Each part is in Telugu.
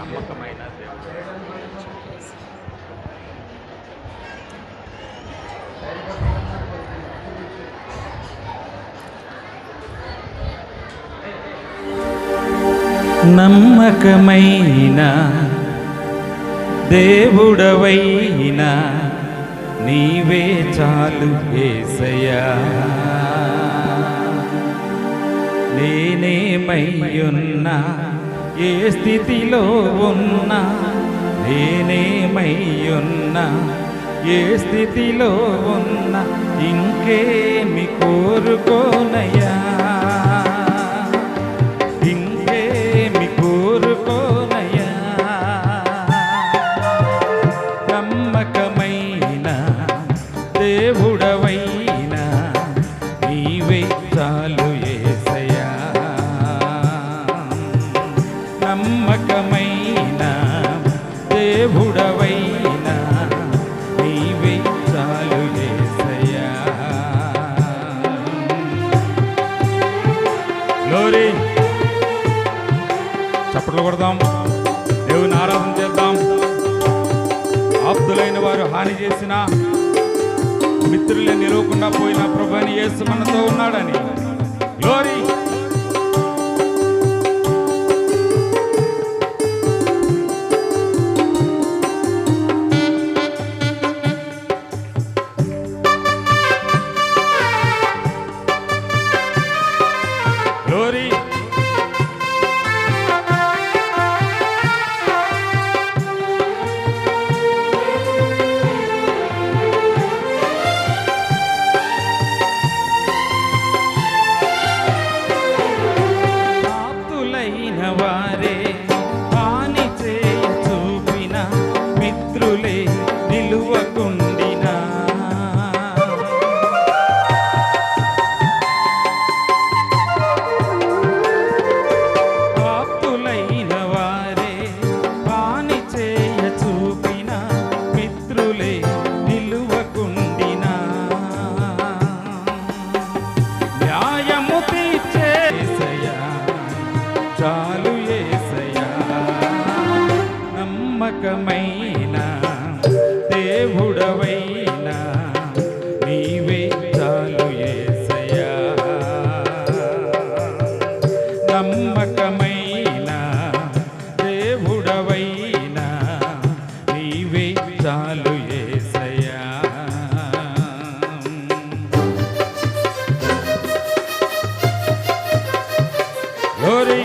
నమ్మకమైన నమ్మకమైన దేవుడవైనా నీవే చాలు యేసయ్యా. నేనేమయ్యున్నా ఏ స్థితిలో ఉన్నా, నేనేమయ్యున్నా ఏ స్థితిలో ఉన్నా, ఇంకేమి కోరుకోనయ్యా, ఇంకేమి కోరుకోనయ్యా. నమ్మకమైన దేవుడవైనా నీవే చాలు యేసయ్యా. నమ్మకమైన దేవుడవైనా నీవే చాలు యేసయ్యా. గ్లోరీ. చప్పట్లు కొడదాం, దేవుని ఆరాధన చేద్దాం. ఆప్తులైన వారు హాని చేసిన, మిత్రులే నిలవకుండా పోయిన ప్రభువైన యేసు మనతో ఉన్నాడని. గ్లోరీ. గ్లోరీ. వారే హాని చేయ చూపిన, మిత్రులే నిలువకుండినా, ఆప్తులైన వారే హాని చేయ చూపిన, మిత్రులే నిలువకుండినా, న్యాయము తీర్చే యేసయ్యా చాలు యేసయ్యా. నమ్మకమైన దేవుడవైనా నీవే చాలు యేసయ్యా. నమ్మకమైన దేవుడవైనా నీవే చాలు యేసయ్యా. గ్లోరీ.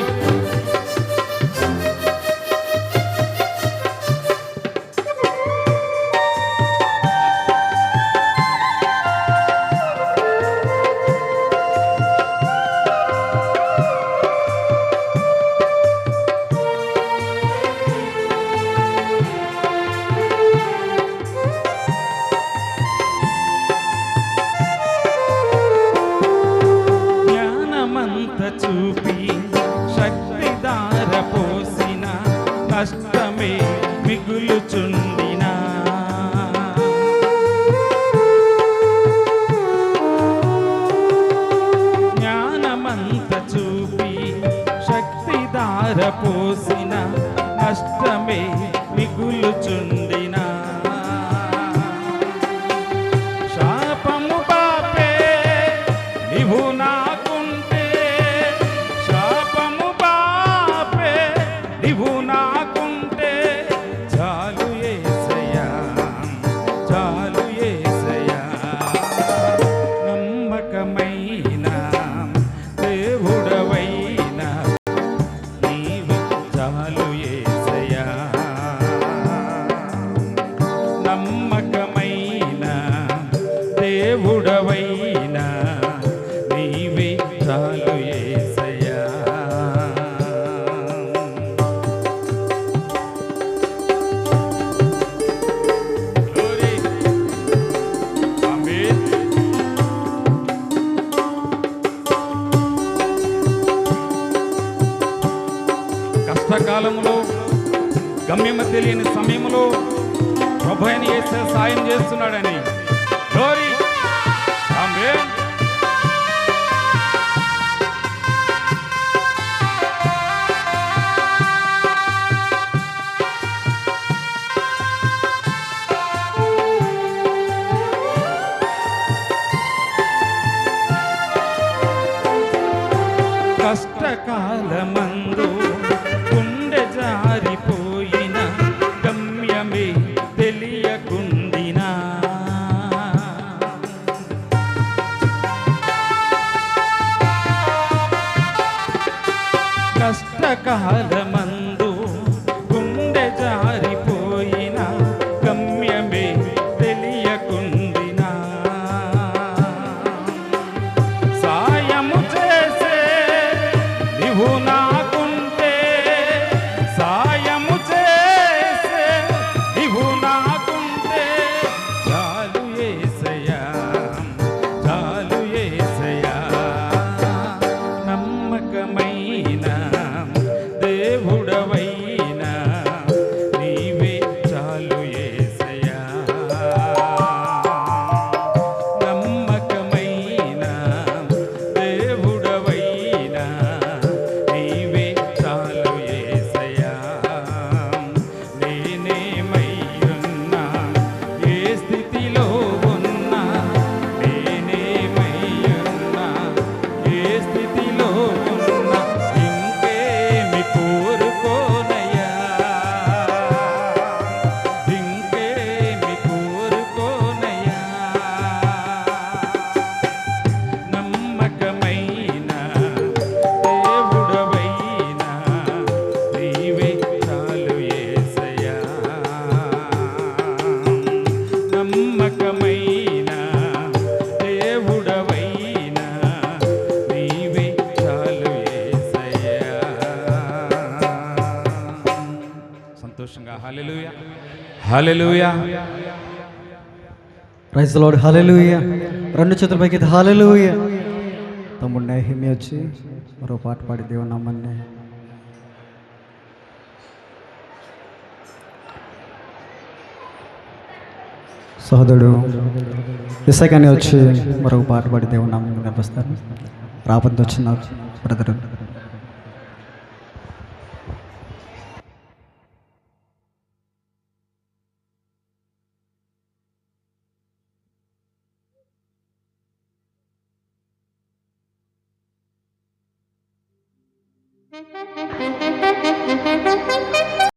జ్ఞానమంత చూపి శక్తి దార పోసిన, కష్టమే మిగులుచుండినా, జ్ఞానమంత చూపి శక్తి దార పోసిన, నష్టమే మిగులుచుండినా, శాపము పాపే నీవు నాకుంటే, శాపము పాపే నీవు నాకుంటే, చాలు యేసయ్యా, చాలు యేసయ్యా. నమ్మకమైన దేవుడవైనా నీవు చాలు యేసయ్యా. నమ్మకమైన దేవుడవైనా నీవే చాలు యేసయ్యా. గ్లోరీ. ఆమేన్. కష్టకాలంలో, గమ్యము తెలియని సమయంలో ప్రభువైన యేసు సాయం చేస్తున్నాడని. గ్లోరీ. ఆమేన్. సంతోషంగా hallelujah hallelujah. Praise the Lord. Hallelujah. రెండు చేతుల పైకి హల్లెలూయా. తమ్ముడు నెహెమ్యా వచ్చి మరో పాట పాడి దేవుని నామాన్ని సహోదరుడు ఇసకని వచ్చి మరొక పాట పాడి దేవుని నామాన్ని కనిపిస్తారు. రాపంతో వచ్చినారు బ్రదరు. Thank you.